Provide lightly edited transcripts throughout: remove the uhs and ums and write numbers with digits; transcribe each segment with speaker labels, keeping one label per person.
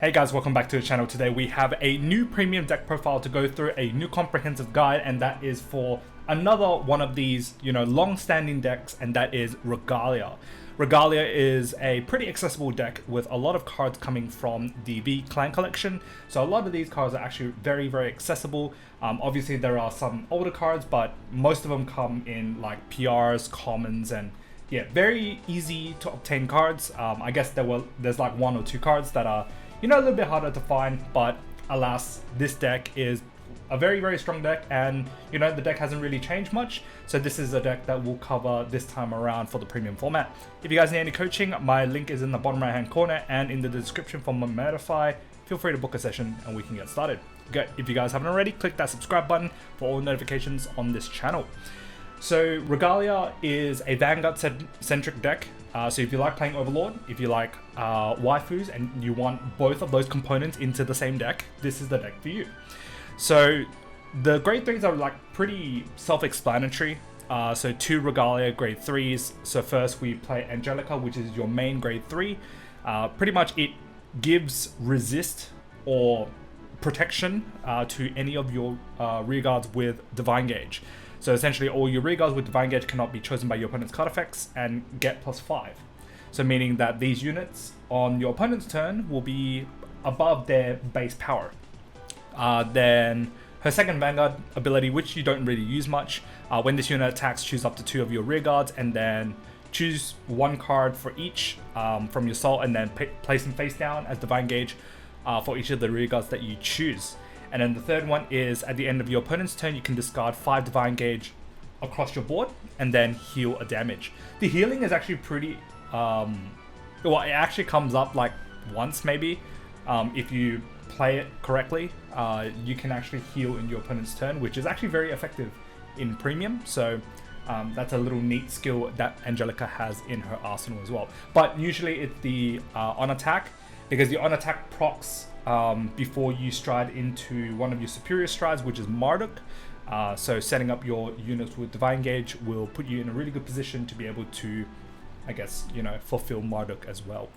Speaker 1: Hey guys, welcome back to the channel. Today we have a new premium deck profile to go through, a new comprehensive guide, and that is for another one of these, long-standing decks, and that is Regalia. Regalia is a pretty accessible deck with a lot of cards coming from the V Clan collection. So a lot of these cards are actually very accessible. Obviously there are some older cards, but most of them come in like PRs, commons, and yeah, very easy to obtain cards. I guess there's like one or two cards that are a little bit harder to find, but alas, this deck is a very strong deck, and the deck hasn't really changed much. So this is a deck that we'll cover this time around for the premium format. If you guys need any coaching, my link is in the bottom right hand corner and in the description for my Metafy. Feel free to book a session and we can get started. Okay, if you guys haven't already, click that subscribe button for all notifications on this channel. So Regalia is a Vanguard-centric deck. So if you like playing Overlord, if you like waifus, and you want both of those components into the same deck, this is the deck for you. So the grade 3s are like pretty self-explanatory. So 2 Regalia grade 3s. So first we play Angelica, which is your main grade 3. Pretty much it gives resist or protection to any of your rear guards with Divine Gauge. So essentially all your rear guards with Divine Gauge cannot be chosen by your opponent's card effects and get +5. So meaning that these units on your opponent's turn will be above their base power. Then her second Vanguard ability, which you don't really use much, when this unit attacks, choose up to 2 of your rear guards and then choose 1 card for each from your soul, and then place them face down as Divine Gauge for each of the rear guards that you choose. And then the third one is at the end of your opponent's turn, you can discard 5 Divine Gauge across your board and then heal a damage. The healing is actually pretty, well, it actually comes up like once maybe. If you play it correctly, you can actually heal in your opponent's turn, which is actually very effective in premium. So that's a little neat skill that Angelica has in her arsenal as well. But usually it's the on attack, because the on attack procs before you stride into one of your superior strides, which is Marduk. So setting up your units with Divine Gauge will put you in a really good position to be able to, I guess, fulfill Marduk as well.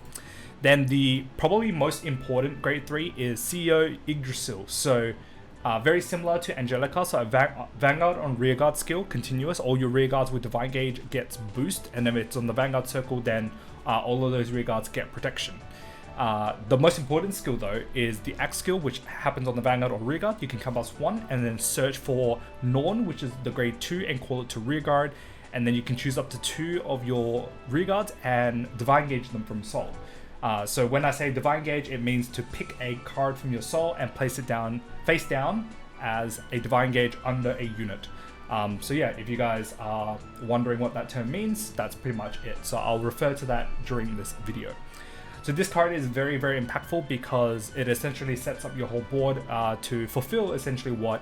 Speaker 1: Then the probably most important grade 3 is CEO Yggdrasil. So very similar to Angelica, so a Vanguard on rearguard skill, continuous. All your rearguards with Divine Gauge gets boost, and then if it's on the Vanguard circle, then all of those rearguards get protection. The most important skill though is the Axe skill, which happens on the Vanguard or rearguard. You can come +1 and then search for Norn, which is the grade 2, and call it to rearguard, and then you can choose up to 2 of your rearguards and Divine Gauge them from soul. So when I say Divine Gauge, it means to pick a card from your soul and place it down face down as a Divine Gauge under a unit. So yeah, if you guys are wondering what that term means, that's pretty much it. So I'll refer to that during this video. So this card is very impactful because it essentially sets up your whole board to fulfill essentially what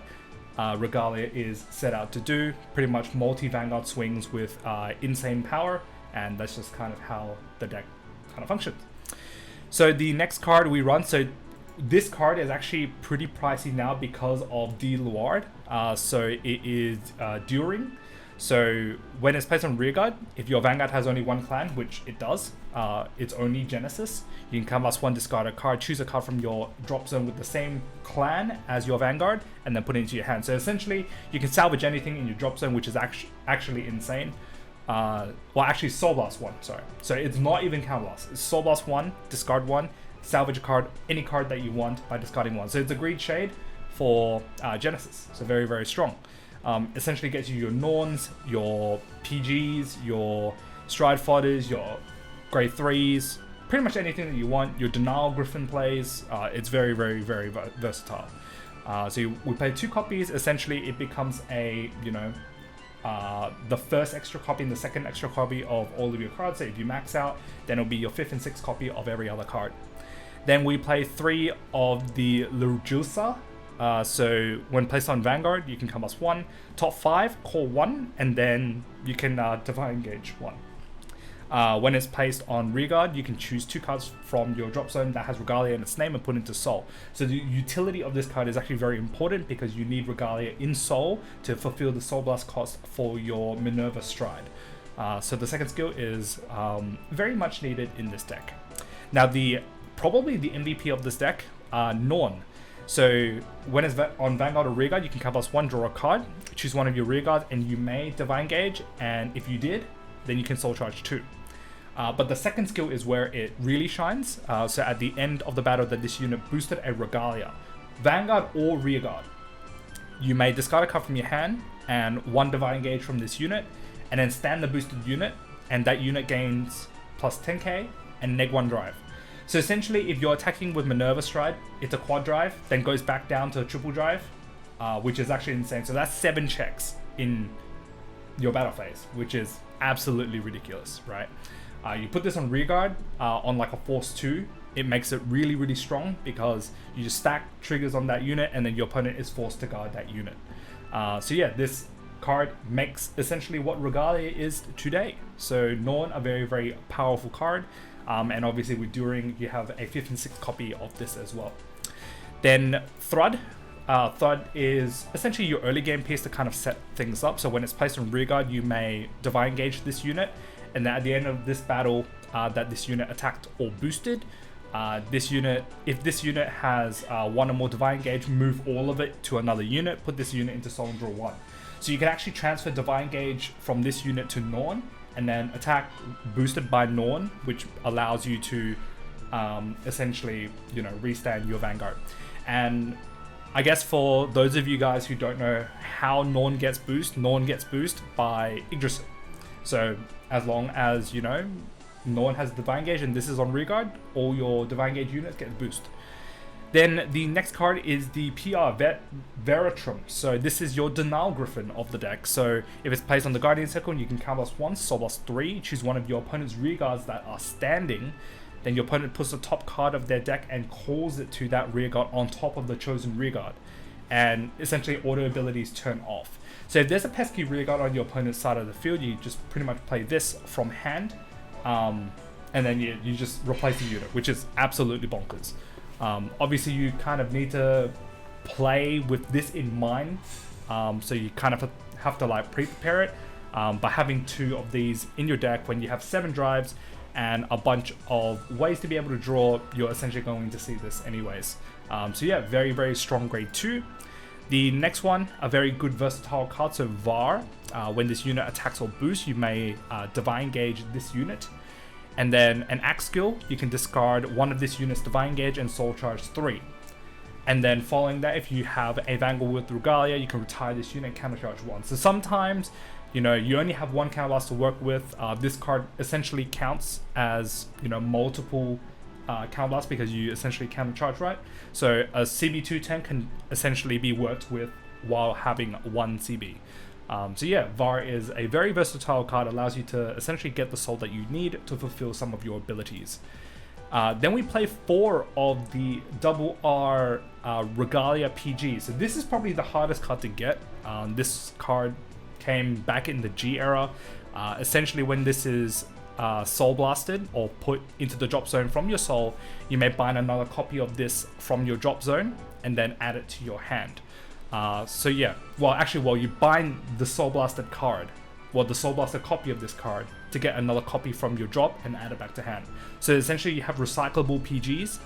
Speaker 1: Regalia is set out to do. Pretty much multi-Vanguard swings with insane power, and that's just kind of how the deck kind of functions. So the next card we run, so this card is actually pretty pricey now because of the Luard. So it is During. So when it's placed on rearguard, if your Vanguard has only 1 clan, which it does, it's only Genesis, you can come +1, discard a card, choose a card from your drop zone with the same clan as your Vanguard, and then put it into your hand. So essentially, you can salvage anything in your drop zone, which is actually insane. Well, actually Soul Blast 1, sorry. So it's not even Counter Blast. It's Soul Blast 1, discard 1, salvage a card, any card that you want by discarding 1. So it's a Greed Shade for Genesis, so very strong. Essentially gets you your Norns, your PGs, your Stride Fodders, your grade 3s, pretty much anything that you want. Your Denial Griffin plays, it's very versatile. So we play 2 copies. Essentially it becomes a, the first extra copy and the second extra copy of all of your cards. So if you max out, then it'll be your 5th and 6th copy of every other card. Then we play 3 of the Lurjusa. So when placed on Vanguard, you can come +1, top 5, call 1, and then you can Divine Gauge 1. When it's placed on rearguard, you can choose 2 cards from your drop zone that has Regalia in its name and put into soul. So the utility of this card is actually very important because you need Regalia in soul to fulfill the Soul Blast cost for your Minerva stride. So the second skill is very much needed in this deck. Now the probably the MVP of this deck, Norn. So when it's on Vanguard or Rearguard, you can card +1, draw a card, choose one of your rearguards, and you may Divine Gauge, and if you did, then you can Soul Charge 2. But the second skill is where it really shines. So at the end of the battle that this unit boosted a Regalia, Vanguard or Rearguard, you may discard a card from your hand and 1 Divine Gauge from this unit, and then stand the boosted unit, and that unit gains plus 10k and -1 drive. So essentially, if you're attacking with Minerva Stride, it's a quad drive, then goes back down to a triple drive, which is actually insane. So that's 7 checks in your battle phase, which is absolutely ridiculous, right? You put this on Rearguard on like a Force 2, it makes it really, really strong because you just stack triggers on that unit and then your opponent is forced to guard that unit. So yeah, this card makes essentially what Regalia is today. So Norn, a very, very powerful card. And obviously with During, you have a 5th and 6th copy of this as well. Then Thrud. Thrud is essentially your early game piece to kind of set things up. So when it's placed on Rearguard, you may Divine Gauge this unit, and then at the end of this battle that this unit attacked or boosted, if this unit has 1 or more Divine Gauge, move all of it to another unit, put this unit into Soul and draw 1. So you can actually transfer Divine Gauge from this unit to Norn, and then attack boosted by Norn, which allows you to essentially, you know, restand your Vanguard. And I guess for those of you guys who don't know how Norn gets boost by Yggdrasil. So as long as, you know, Norn has Divine Gauge and this is on Rearguard, all your Divine Gauge units get boost. Then the next card is the PR Veratrum. So this is your Denial Griffin of the deck. So if it's placed on the Guardian Circle, you can count +1, Soul +3, choose one of your opponent's rearguards that are standing. Then your opponent puts the top card of their deck and calls it to that rearguard on top of the chosen rearguard. And essentially auto abilities turn off. So if there's a pesky rearguard on your opponent's side of the field, you just pretty much play this from hand. And then you just replace the unit, which is absolutely bonkers. Obviously you kind of need to play with this in mind, so you kind of have to like pre-prepare it by having 2 of these in your deck. When you have 7 drives and a bunch of ways to be able to draw, you're essentially going to see this anyways. So yeah, very, very strong grade 2. The next one, a very good versatile card, so Var. When this unit attacks or boosts, you may Divine Gauge this unit. And then an axe skill, you can discard one of this unit's Divine Gauge and Soul Charge 3. And then following that, if you have a Vanguard with Regalia, you can retire this unit and countercharge 1. So sometimes, you know, you only have 1 counterblast to work with. This card essentially counts as, you know, multiple counterblast because you essentially countercharge, right? So a CB210 can essentially be worked with while having 1 CB. So yeah, Var is a very versatile card, allows you to essentially get the soul that you need to fulfill some of your abilities. Then we play 4 of the RR Regalia PG. So this is probably the hardest card to get. This card came back in the G era. Essentially when this is soul blasted or put into the drop zone from your soul, you may bind another copy of this from your drop zone and then add it to your hand. So yeah, well you bind the soul blasted card, the soul blasted copy of this card, to get another copy from your drop and add it back to hand. So essentially you have recyclable PGs,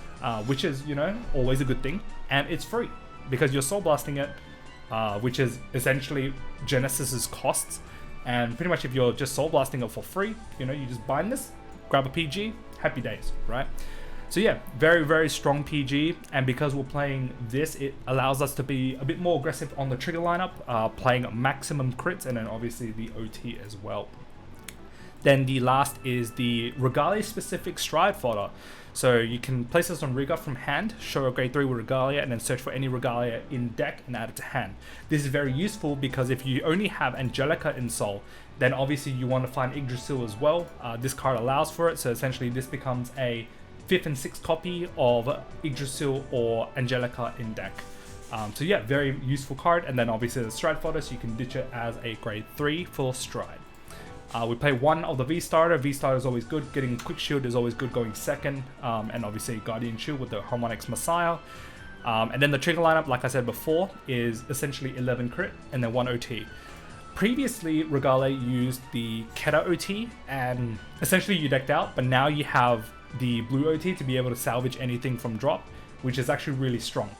Speaker 1: which is, you know, always a good thing, and it's free because you're soul blasting it, which is essentially Genesis's costs. And pretty much if you're just soul blasting it for free, you know, you just bind this, grab a PG, happy days, right? So yeah, very, very strong PG, and because we're playing this, it allows us to be a bit more aggressive on the trigger lineup, playing maximum crits and then obviously the OT as well. Then the last is the Regalia specific Stride fodder. So you can place this on Regalia from hand, show a grade 3 with Regalia, and then search for any Regalia in deck and add it to hand. This is very useful because if you only have Angelica in Soul, then obviously you want to find Yggdrasil as well. This card allows for it, so essentially this becomes a 5th and 6th copy of Yggdrasil or Angelica in deck. So yeah, very useful card. And then obviously the Stride fodder, so you can ditch it as a grade 3 for Stride. We play 1 of the V-Starter. V-Starter is always good. Getting Quick Shield is always good going second. And obviously Guardian Shield with the Harmonix Messiah. And then the trigger lineup, like I said before, is essentially 11 crit and then 1 OT. Previously, Regalia used the Keta OT and essentially you decked out, but now you have the blue OT to be able to salvage anything from drop, which is actually really strong.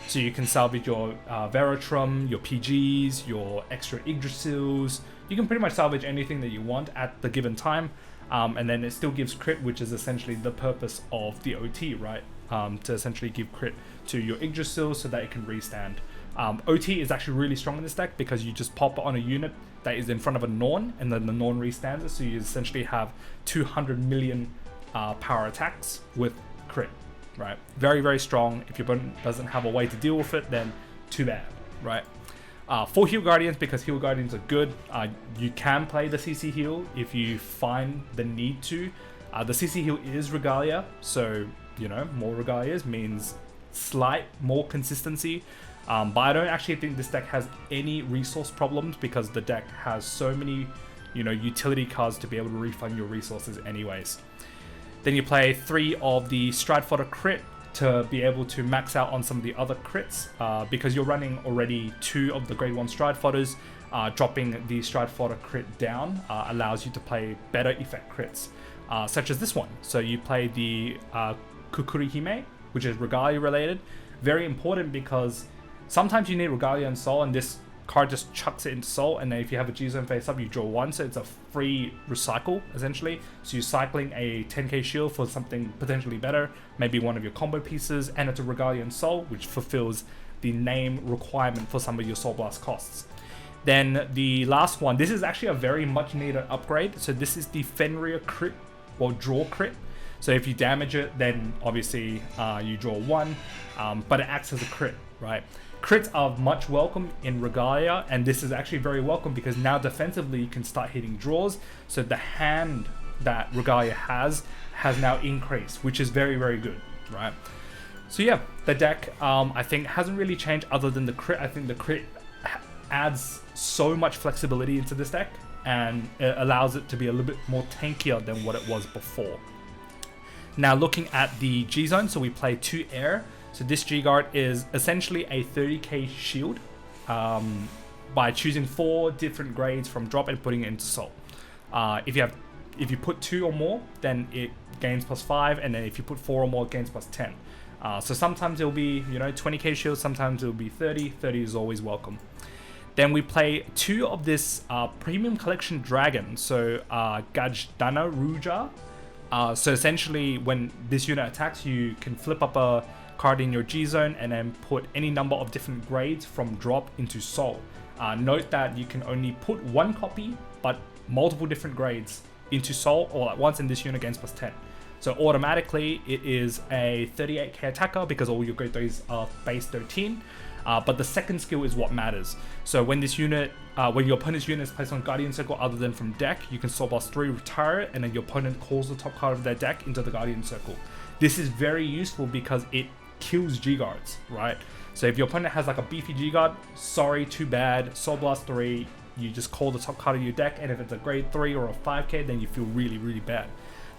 Speaker 1: So you can salvage your Veratrum, your PGs, your extra Yggdrasils. You can pretty much salvage anything that you want at the given time. And then it still gives crit, which is essentially the purpose of the OT, right? To essentially give crit to your Yggdrasil so that it can restand. OT is actually really strong in this deck because you just pop it on a unit that is in front of a Norn, and then the Norn restands it, so you essentially have 200 million power attacks with crit, right? Very, very strong. If your opponent doesn't have a way to deal with it, then too bad, right? For Heal Guardians, because Heal Guardians are good, you can play the CC Heal if you find the need to. The CC Heal is Regalia, so, you know, more Regalias means slight more consistency. But I don't actually think this deck has any resource problems because the deck has so many, you know, utility cards to be able to refund your resources anyways. Then you play 3 of the Stride Fodder crit to be able to max out on some of the other crits, because you're running already 2 of the grade 1 Stride Fodders. Dropping the Stride Fodder crit down allows you to play better effect crits, such as this one. So you play the Kukurihime, which is Regalia related. Very important because sometimes you need Regalia and Soul, and this card just chucks it into Soul, and then if you have a G-Zone face up, you draw 1, so it's a free recycle, essentially. So you're cycling a 10k shield for something potentially better, maybe one of your combo pieces, and it's a Regalia and Soul, which fulfills the name requirement for some of your Soul Blast costs. Then the last one, this is actually a very much needed upgrade, so this is the Fenrir crit, or draw crit. So if you damage it, then obviously you draw 1, but it acts as a crit, right? Crits are much welcome in Regalia, and this is actually very welcome because now defensively you can start hitting draws, so the hand that Regalia has now increased, which is very, very good, right? So yeah, the deck I think hasn't really changed other than the crit. I think the crit adds so much flexibility into this deck, and it allows it to be a little bit more tankier than what it was before. Now looking at the G-Zone, so we play 2 air. So this G-Guard is essentially a 30k shield by choosing 4 different grades from drop and putting it into Soul. If you put 2 or more, then it gains +5, and then if you put 4 or more, it gains +10. So sometimes it'll be, you know, 20k shield, sometimes it'll be 30. 30 is always welcome. Then we play 2 of this Premium Collection Dragon, so Gajdana Ruja. So essentially, when this unit attacks, you can flip up a card in your G-Zone and then put any number of different grades from drop into Soul. Note that you can only put 1 copy, but multiple different grades into Soul all at once, and this unit gains +10. So automatically, it is a 38k attacker because all your grade 3s are base 13. But the second skill is what matters. So when this unit, when your opponent's unit is placed on Guardian Circle other than from deck, you can Soul Blast 3, retire it, and then your opponent calls the top card of their deck into the Guardian Circle. This is very useful because it kills G-Guards, right? So if your opponent has like a beefy G-Guard, sorry, too bad, Soul Blast 3, you just call the top card of your deck, and if it's a grade 3 or a 5k, then you feel really, really bad.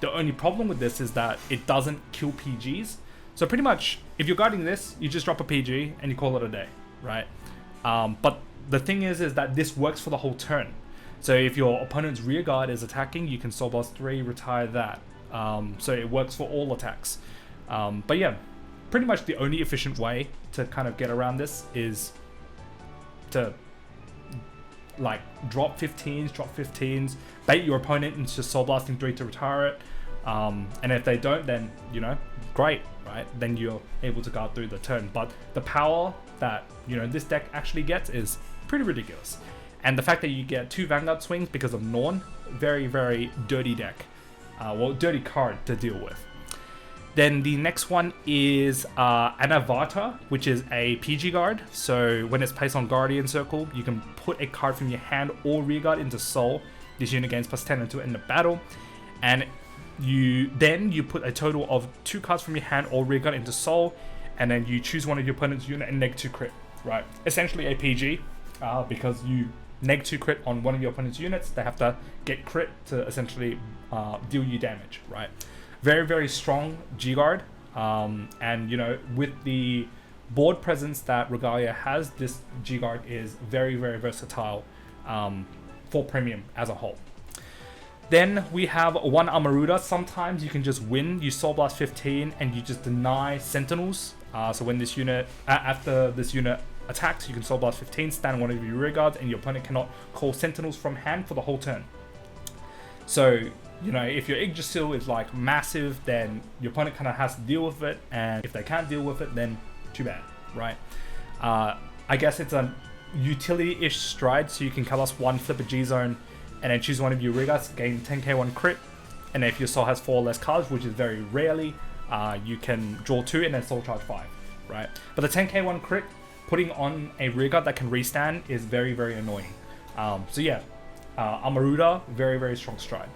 Speaker 1: The only problem with this is that it doesn't kill PGs. So pretty much, if you're guarding this, you just drop a PG and you call it a day, right? But the thing is that this works for the whole turn. So if your opponent's rear guard is attacking, you can Soul Blast 3, retire that. So it works for all attacks. But yeah, pretty much the only efficient way to kind of get around this is to like drop 15s, bait your opponent into Soul Blasting 3 to retire it. And if they don't, then, you know, great, right? Then you're able to guard through the turn. But the power that, you know, this deck actually gets is pretty ridiculous. And the fact that you get 2 Vanguard swings because of Norn, very, very dirty deck. Well, dirty card to deal with. Then the next one is Anavata, which is a PG guard. So when it's placed on Guardian Circle, you can put a card from your hand or rear guard into Soul. This unit gains +10 until end of battle. And you put a total of 2 cards from your hand or rear guard into Soul, and then you choose one of your opponent's unit and neg 2 crit, right? Essentially a PG, because you neg 2 crit on one of your opponent's units, they have to get crit to essentially deal you damage, right? Very, very strong G-Guard, and you know, with the board presence that Regalia has, this G-Guard is very, very versatile for Premium as a whole. Then we have one Amaruta. Sometimes you can just win. You Soul Blast 15 and you just deny Sentinels. So when this unit, after this unit attacks, you can Soul Blast 15, stand one of your rear guards, and your opponent cannot call Sentinels from hand for the whole turn. So, you know, if your Yggdrasil is like massive, then your opponent kind of has to deal with it. And if they can't deal with it, then too bad, right? I guess it's a utility-ish stride, so you can cast one, flip a G-Zone, and then choose one of your rear guards, gain 10k 1 crit. And then if your soul has 4 or less cards, which is very rarely, you can draw 2 and then soul charge 5, right? But the 10k 1 crit, putting on a rear guard that can restand is very, very annoying. So yeah, Amaruta, very, very strong stride.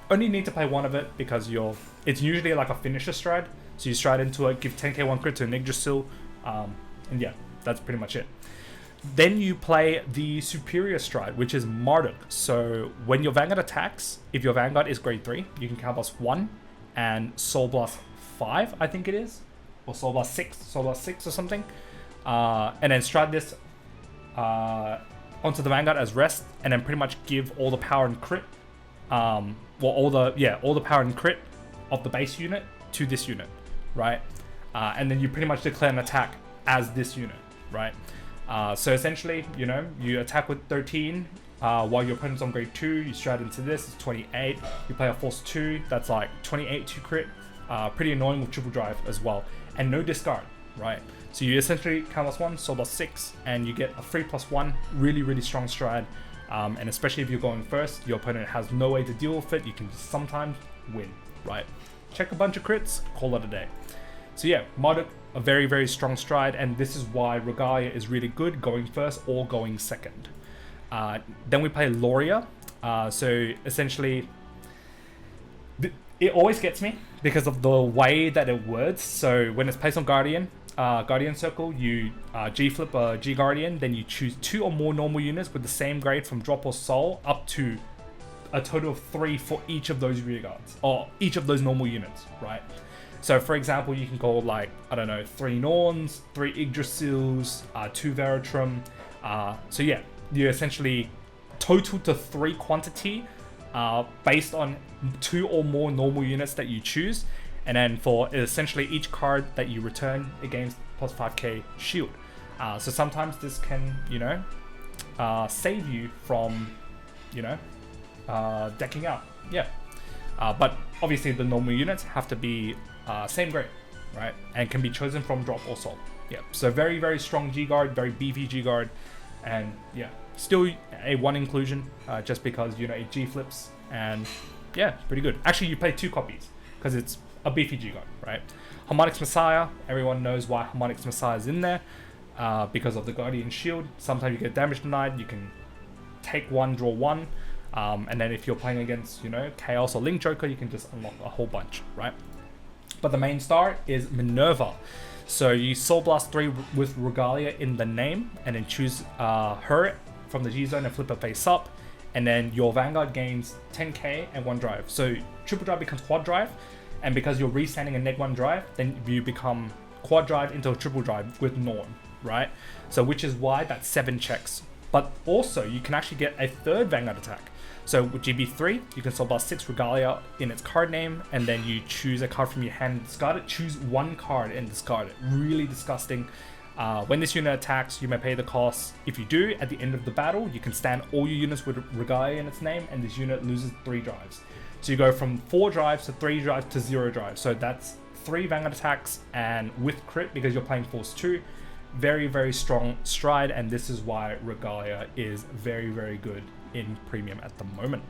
Speaker 1: Only need to play one of it because it's usually like a finisher stride. So you stride into it, give 10k 1 crit to an Yggdrasil, and yeah, that's pretty much it. Then you play the superior stride, which is Marduk. So when your Vanguard attacks, if your Vanguard is grade 3, you can Counter Blast 1 and Soul Blast 5, I think it is. Or Soul Blast 6 or something. And then stride this onto the Vanguard as rest, and then pretty much give all the power and crit, all the power and crit of the base unit to this unit, right? And then you pretty much declare an attack as this unit, right? So essentially, you know, you attack with 13 while your opponent's on grade 2, you stride into this, it's 28. You play a force 2, that's like 28 to crit. Pretty annoying with triple drive as well. And no discard, right? So you essentially count plus 1, Soul Blast 6, and you get a 3+1, really, really strong stride. And especially if you're going first, your opponent has no way to deal with it, you can sometimes win, right? Check a bunch of crits, call it a day. So yeah, Marduk, a very, very strong stride, and this is why Regalia is really good going first or going second. Then we play Loria. So essentially, it always gets me because of the way that it words. So when it's placed on Guardian Circle, you G-flip a G-Guardian, then you choose 2 or more normal units with the same grade from Drop or Soul, up to a total of 3 for each of those rear guards, or each of those normal units, right? So for example, you can go like, I don't know, 3 Norns, 3 Yggdrasils, 2 Veratrum. So yeah, you essentially total to 3 quantity based on 2 or more normal units that you choose. And then for essentially each card that you return, it gains plus 5k shield. So sometimes this can, you know, save you from, you know, decking out. Yeah. But obviously the normal units have to be same grade, right? And can be chosen from Drop or Soul. Yeah. So very, very strong G-Guard, very beefy G-Guard. And yeah, still a 1 inclusion just because, you know, it G-flips. And yeah, pretty good. Actually, you play 2 copies because it's a beefy G-Guard, right? Harmonix Messiah, everyone knows why Harmonix Messiah is in there, because of the Guardian Shield. Sometimes you get damage denied, you can take 1, draw 1, and then if you're playing against, you know, Chaos or Link Joker, you can just unlock a whole bunch, right? But the main star is Minerva. So you Soul Blast 3 with Regalia in the name, and then choose her from the G-Zone and flip her face up, and then your Vanguard gains 10k and 1 drive. So triple drive becomes quad drive, and because you're restanding a neg 1 drive, then you become quad drive into a triple drive with Norn, right? So which is why that's 7 checks. But also you can actually get a 3rd Vanguard attack. So with GB3, you can Soul Blast 6 Regalia in its card name, and then you choose a card from your hand and discard it. Choose 1 card and discard it. Really disgusting. When this unit attacks, you may pay the cost. If you do, at the end of the battle, you can stand all your units with Regalia in its name, and this unit loses 3 drives. So you go from 4 drives to 3 drives to 0 drives. So that's 3 Vanguard attacks, and with crit, because you're playing Force 2, very, very strong stride, and this is why Regalia is very, very good in Premium at the moment.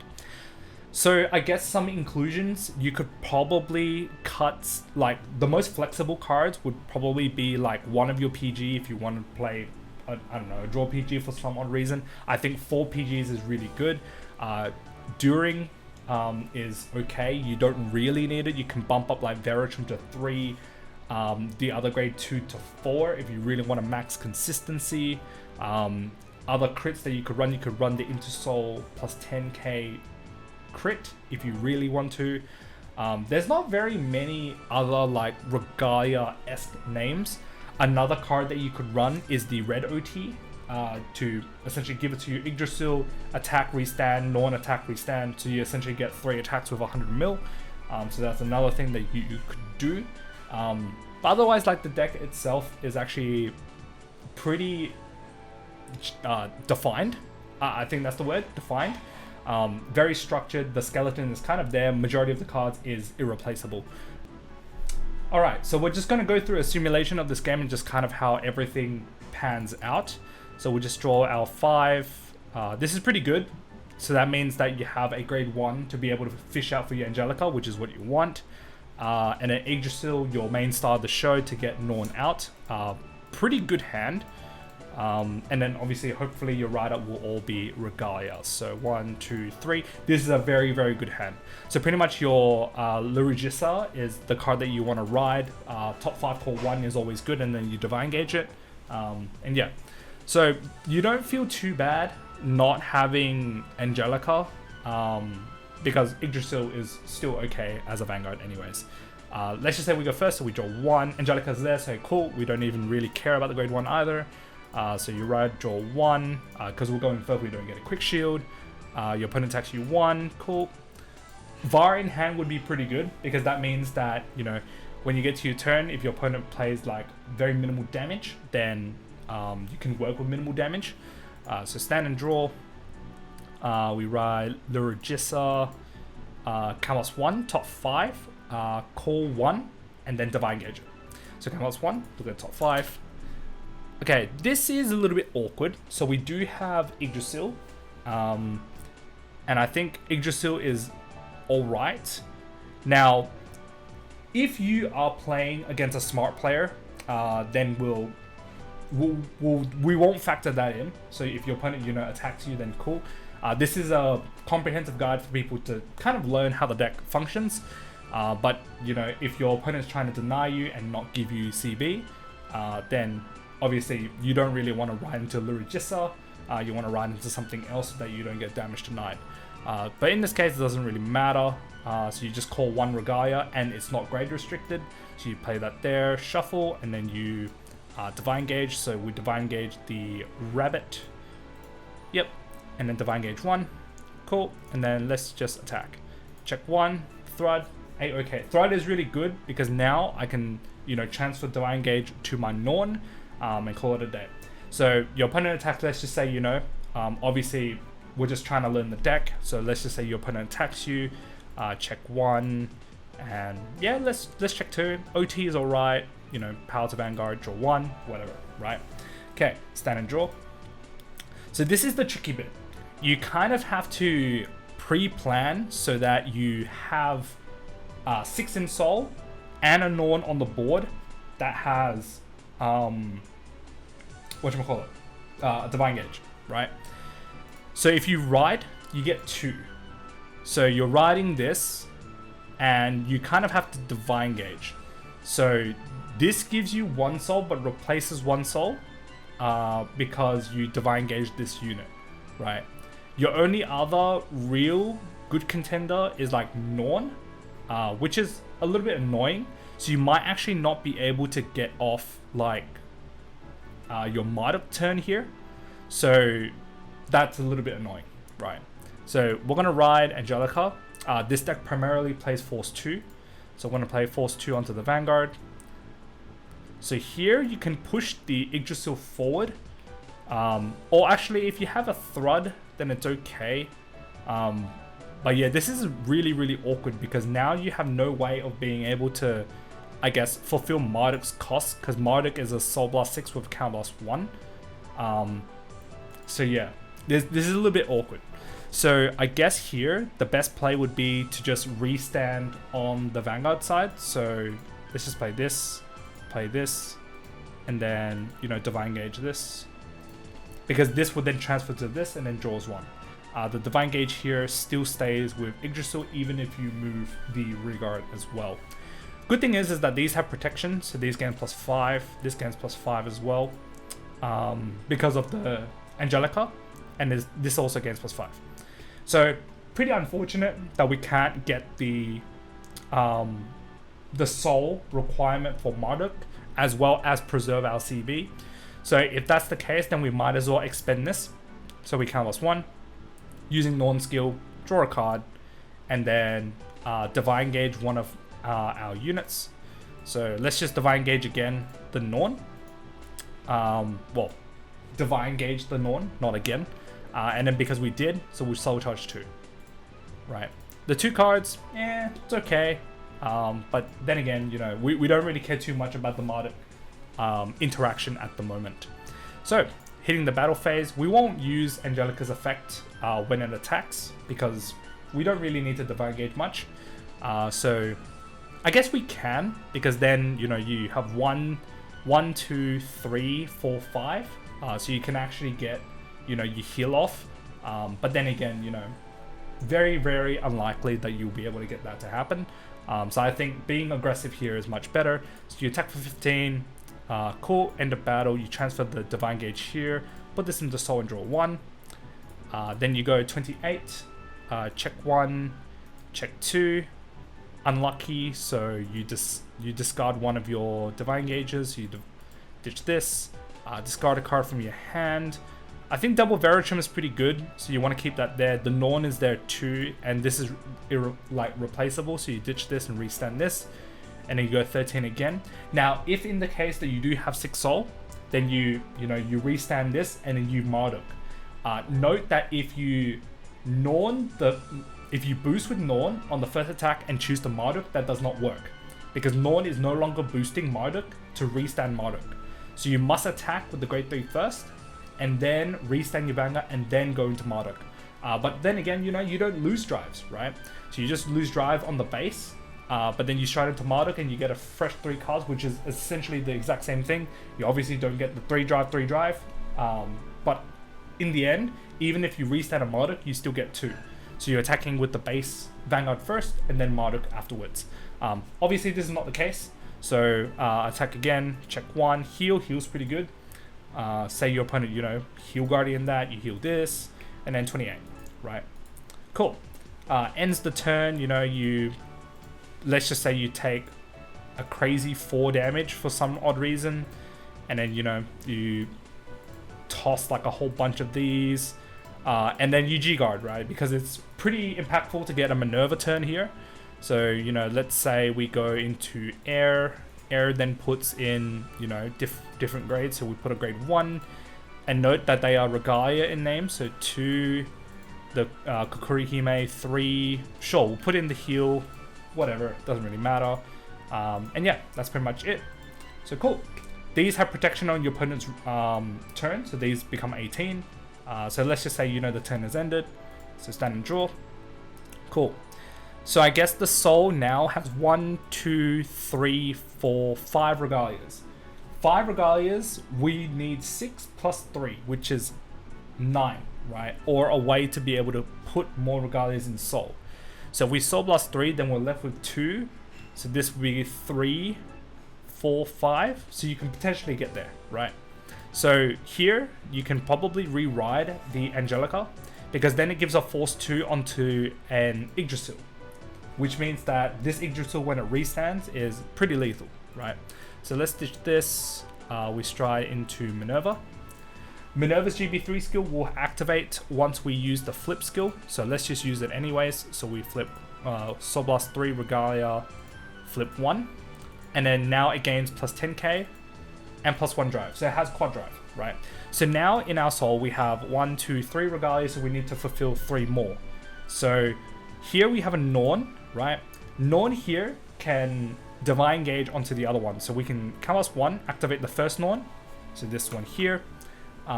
Speaker 1: So I guess some inclusions, you could probably cut, like the most flexible cards would probably be like one of your PG if you want to play, I don't know, a draw PG for some odd reason. I think 4 PGs is really good. During is okay, you don't really need it. You can bump up like Veratrum to 3, the other grade 2 to 4 if you really want to max consistency. Other crits that you could run the Intersoul plus 10k crit if you really want to. There's not very many other like Regalia-esque names. Another card that you could run is the red OT. to essentially give it to you. Yggdrasil, attack, restand, Norn, attack, restand. So you essentially get 3 attacks with 100 mil. So that's another thing that you could do. But otherwise, like, the deck itself is actually pretty defined. I think that's the word, defined. Very structured. The skeleton is kind of there. Majority of the cards is irreplaceable. Alright, so we're just going to go through a simulation of this game and just kind of how everything pans out. So we'll just draw our 5. This is pretty good. So that means that you have a grade 1 to be able to fish out for your Angelica, which is what you want. And then Yggdrasil, your main star of the show, to get Norn out. Pretty good hand. And then obviously, hopefully your write-up will all be Regalia. So 1, 2, 3. This is a very, very good hand. So pretty much your Lurigissa is the card that you want to ride. Top 5 call 1 is always good, and then you Divine Gauge it. And yeah, so you don't feel too bad not having Angelica, because Yggdrasil is still okay as a Vanguard anyways. Let's just say we go first, so we draw 1. Angelica's there, so cool. We don't even really care about the grade 1 either. So you ride, draw 1, because we're going first, we don't get a quick shield. Your opponent attacks you 1, cool. Var in hand would be pretty good, because that means that, you know, when you get to your turn, if your opponent plays like very minimal damage, then you can work with minimal damage. So stand and draw. We ride Lurigissa, Camus 1, top 5, call 1, and then Divine Gauge it. So Camus 1, look at top 5. Okay, this is a little bit awkward. So we do have Yggdrasil, and I think Yggdrasil is alright. Now, if you are playing against a smart player, then we won't factor that in. So if your opponent, you know, attacks you, then cool. This is a comprehensive guide for people to kind of learn how the deck functions. But you know, if your opponent's trying to deny you and not give you CB, then obviously you don't really want to ride into Lurigissa. You want to ride into something else so that you don't get damage denied. But in this case, it doesn't really matter. So you just call 1 Regalia, and it's not grade restricted. So you play that there, shuffle, and then you Divine Gauge. So we Divine Gauge the rabbit. Yep. And then Divine Gauge 1. Cool. And then let's just attack. Check 1. Thrud. 8. Okay. Thrud is really good because now I can, you know, transfer Divine Gauge to my Norn and call it a day. So your opponent attacks, let's just say, you know, obviously we're just trying to learn the deck. So let's just say your opponent attacks you. Check 1. And yeah, let's check 2. OT is alright. You know, power to Vanguard, draw 1, whatever, right? Okay, stand and draw. So this is the tricky bit. You kind of have to pre-plan so that you have 6 in soul and a Norn on the board that has whatchamacallit, Divine Gauge, right? So if you ride, you get 2. So you're riding this and you kind of have to Divine Gauge. So this gives you 1 soul but replaces 1 soul because you Divine Gauge this unit, right? Your only other real good contender is like Norn, which is a little bit annoying. So you might actually not be able to get off like your Marduk turn here. So that's a little bit annoying, right? So we're gonna ride Angelica. This deck primarily plays Force 2. So we're gonna play Force 2 onto the Vanguard. So here you can push the Yggdrasil forward. Or actually, if you have a Thrud, then it's okay. But yeah, this is really, really awkward because now you have no way of being able to, I guess, fulfill Marduk's cost, because Marduk is a Soul Blast 6 with Counter Blast 1. So yeah, this is a little bit awkward. So I guess here, the best play would be to just restand on the Vanguard side. So let's just play this, and then, you know, Divine Gauge this. Because this would then transfer to this and then draws 1. The Divine Gauge here still stays with Yggdrasil even if you move the Regard as well. Good thing is that these have protection, so these gain +5, this gains +5 as well, because of the Angelica, and this also gains +5. So pretty unfortunate that we can't get the soul requirement for Marduk, as well as preserve our CB. So if that's the case, then we might as well expend this. So we canvas 1, using Norn skill, draw a card, and then Divine Gauge one of our units. So let's just Divine Gauge again the Norn. Well, Divine Gauge the Norn, not again. And then because we did, so we Soul Charge 2. Right. The 2 cards, it's okay. But then again, you know, we don't really care too much about the Marduk interaction at the moment. So, hitting the battle phase, we won't use Angelica's effect when it attacks, because we don't really need to Divine Gauge much. So, I guess we can, because then, you know, you have 1, 2, 3, 4, 5. So you can actually get, you know, you heal off. But then again, you know, very, very unlikely that you'll be able to get that to happen. So I think being aggressive here is much better. So you attack for 15, cool, end of battle, you transfer the Divine Gauge here, put this into Soul and draw 1. Then you go 28, check 1, check 2, unlucky, so you discard one of your Divine Gauges, you ditch this, discard a card from your hand. I think double Veritrum is pretty good, so you want to keep that there. The Norn is there too, and this is replaceable, so you ditch this and restand this, and then you go 13 again. Now, if in the case that you do have 6 soul, then you restand this and then you Marduk. Note that if you boost with Norn on the first attack and choose the Marduk, that does not work, because Norn is no longer boosting Marduk to restand Marduk. So you must attack with the Grade 3 first, and then restand your Vanguard, and then go into Marduk. But then again, you know, you don't lose drives, right? So you just lose drive on the base, but then you stride into Marduk and you get a fresh 3 cards, which is essentially the exact same thing. You obviously don't get the 3 drive, but in the end, even if you restand a Marduk, you still get 2. So you're attacking with the base Vanguard first, and then Marduk afterwards. Obviously, this is not the case. So attack again, check 1, heal's pretty good. Say your opponent, you know, heal Guardian that, you heal this, and then 28, right? Cool. Ends the turn, you know, let's just say you take a crazy 4 damage for some odd reason, and then, you know, you toss like a whole bunch of these, and then you G-Guard, right? Because it's pretty impactful to get a Minerva turn here. So, you know, let's say we go into air then puts in, you know, different grades. So we put a grade 1, and note that they are Regalia in name. So 2, the Kukurihime, 3, sure, we'll put in the heal, whatever, doesn't really matter. And yeah, that's pretty much it. So cool. These have protection on your opponent's turn, so these become 18. So let's just say, you know, the turn has ended. So stand and draw. Cool. So I guess the soul now has 1, 2, 3, 4, 5 Regalias. 5 Regalias, we need 6 plus 3, which is 9, right? Or a way to be able to put more Regalias in soul. So if we soul blast 3, then we're left with 2. So this would be 3, 4, 5. So you can potentially get there, right? So here, you can probably re-ride the Angelica, because then it gives a force 2 onto an Yggdrasil, which means that this Yggdrasil, when it restands, is pretty lethal, right? So let's ditch this. We stride into Minerva. Minerva's GB3 skill will activate once we use the flip skill. So let's just use it anyways. So we flip Soul Blast 3, Regalia, flip 1. And then now it gains plus 10k and plus 1 drive. So it has quad drive, right? So now in our soul, we have 1, 2, 3 Regalia, so we need to fulfill 3 more. So here we have a Norn, right? Norn here can Divine Gauge onto the other one. So we can cast 1, activate the first Norn. So this one here.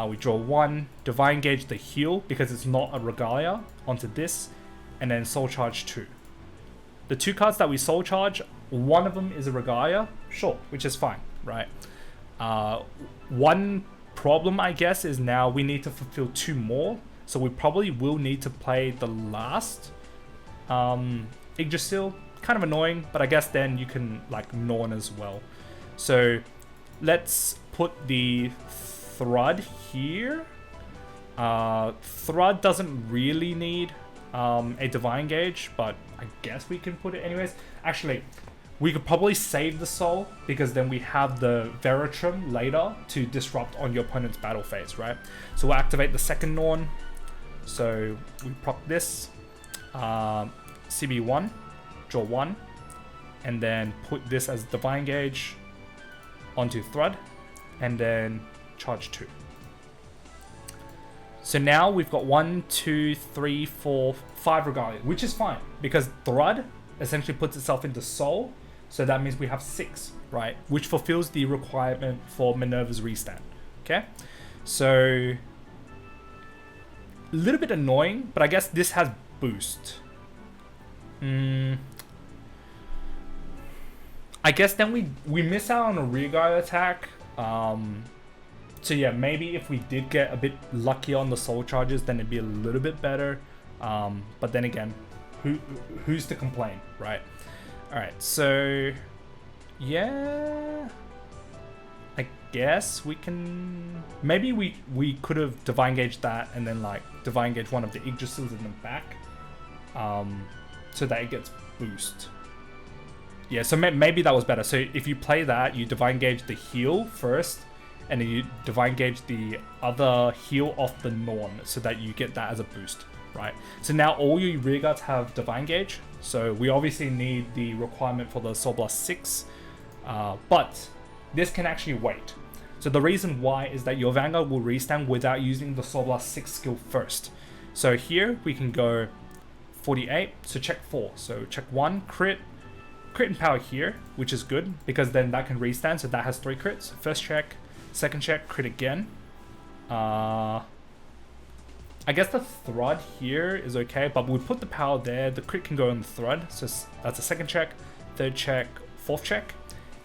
Speaker 1: We draw 1, Divine Gauge the heal, because it's not a Regalia, onto this, and then Soul Charge 2. The 2 cards that we Soul Charge, one of them is a Regalia, sure, which is fine, right? One problem, I guess, is now we need to fulfill 2 more. So we probably will need to play the last Yggdrasil. Kind of annoying, but I guess then you can like Norn as well. So let's put the Thrud here. Thrud doesn't really need a Divine Gauge, but I guess we can put it anyways. Actually, We could probably save the soul because then we have the Veritrum later to disrupt on your opponent's battle phase, right? So we'll activate the second Norn. So we proc this, CB1, draw 1, and then put this as Divine Gauge onto Thrud, and then charge 2. So now we've got 1, 2, 3, 4, 5 Regalia, which is fine because Thrud essentially puts itself into soul. So that means we have 6, right? Which fulfills the requirement for Minerva's restand. Okay? So a little bit annoying, but I guess this has boost. I guess then we miss out on a Regalia attack. So yeah, maybe if we did get a bit lucky on the soul charges, then it'd be a little bit better. But then again, who's to complain, right? Alright, so yeah, I guess we can, maybe we could have Divine Gauge that and then like Divine Gauge one of the Yggdrasils in the back, so that it gets boost. Yeah, so maybe that was better. So if you play that, you Divine Gauge the heal first, and then you Divine Gauge the other heal off the Norn, so that you get that as a boost, right? So now all your rear guards have Divine Gauge, so we obviously need the requirement for the Soul Blast 6, but this can actually wait. So the reason why is that your Vanguard will restand without using the Soul Blast 6 skill first. So here we can go 48, so check 4. So check 1, crit and power here, which is good because then that can restand, so that has 3 crits. First check, second check, crit again. I guess the Thrud here is okay, but we'll put the power there. The crit can go on the Thrud, so that's a second check, third check, fourth check.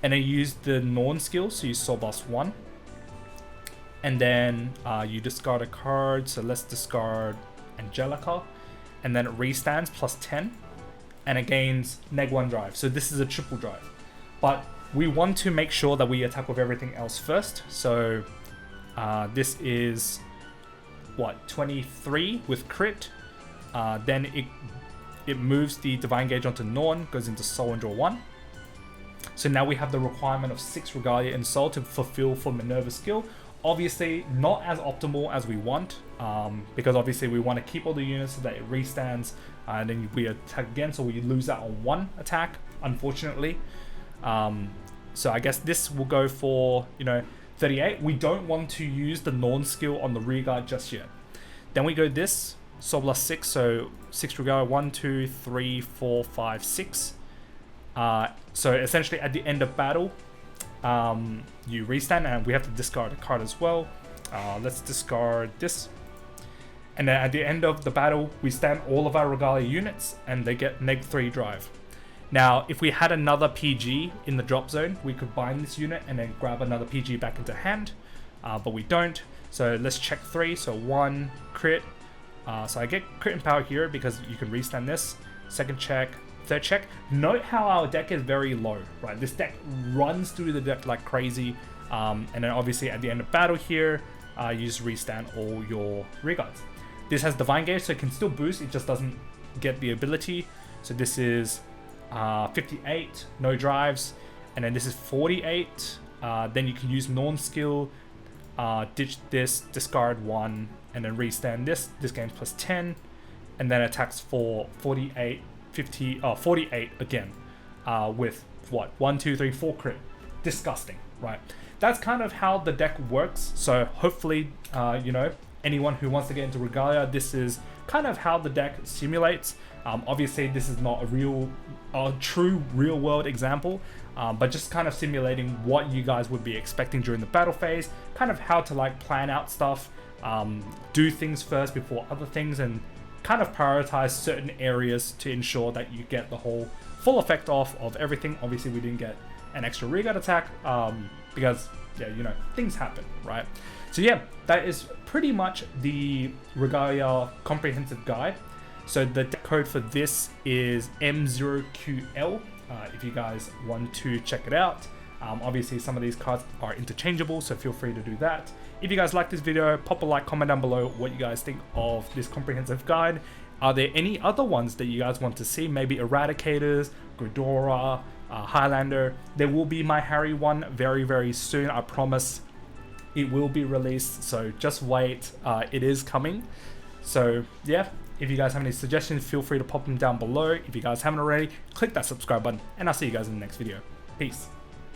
Speaker 1: And then use the Norn skill, so you Soul Blast 1. And then you discard a card, so let's discard Angelica. And then it restands plus 10, and it gains -1 drive. So this is a triple drive. But we want to make sure that we attack with everything else first. So this is what, 23 with crit. Then it moves the Divine Gauge onto Norn, goes into Soul and draw 1. So now we have the requirement of 6 Regalia in Soul to fulfill for Minerva's skill. Obviously not as optimal as we want, because obviously we want to keep all the units so that it restands, and then we attack again, so we lose out on 1 attack, unfortunately. So I guess this will go for, 38. We don't want to use the Norn skill on the rear guard just yet. Then we go this, Soul Blast 6, so 6 Regalia, 1, 2, 3, 4, 5, 6. So essentially at the end of battle, you restand, and we have to discard a card as well. Let's discard this. And then at the end of the battle, we stand all of our Regalia units, and they get -3 drive. Now, if we had another PG in the drop zone, we could bind this unit and then grab another PG back into hand, but we don't. So let's check 3. So 1, crit. So I get crit and power here because you can restand this. Second check, third check. Note how our deck is very low, right? This deck runs through the deck like crazy. And then obviously at the end of battle here, you just restand all your rear guards. This has Divine Gauge, so it can still boost, it just doesn't get the ability. So this is 58, no drives, and then this is 48. Then you can use Norn skill, ditch this, discard 1, and then restand this. This gains plus 10, and then attacks for 48, 48 again, with what, 1, 2, 3, 4 crit. Disgusting, right? That's kind of how the deck works. So hopefully, anyone who wants to get into Regalia, this is kind of how the deck simulates. Obviously, this is not a true real-world example, but just kind of simulating what you guys would be expecting during the battle phase, kind of how to like plan out stuff, do things first before other things, and kind of prioritize certain areas to ensure that you get the whole full effect off of everything. Obviously, we didn't get an extra rear attack because, yeah, things happen, right? So yeah, that is pretty much the Regalia comprehensive guide. So the deck code for this is M0QL, if you guys want to check it out. Obviously, some of these cards are interchangeable, so feel free to do that. If you guys like this video, pop a like, comment down below what you guys think of this comprehensive guide. Are there any other ones that you guys want to see? Maybe Eradicators, Gridora, Highlander. There will be my Harry one very soon, I promise. It will be released, so just wait. It is coming. So yeah, if you guys have any suggestions, feel free to pop them down below. If you guys haven't already, click that subscribe button, and I'll see you guys in the next video. Peace.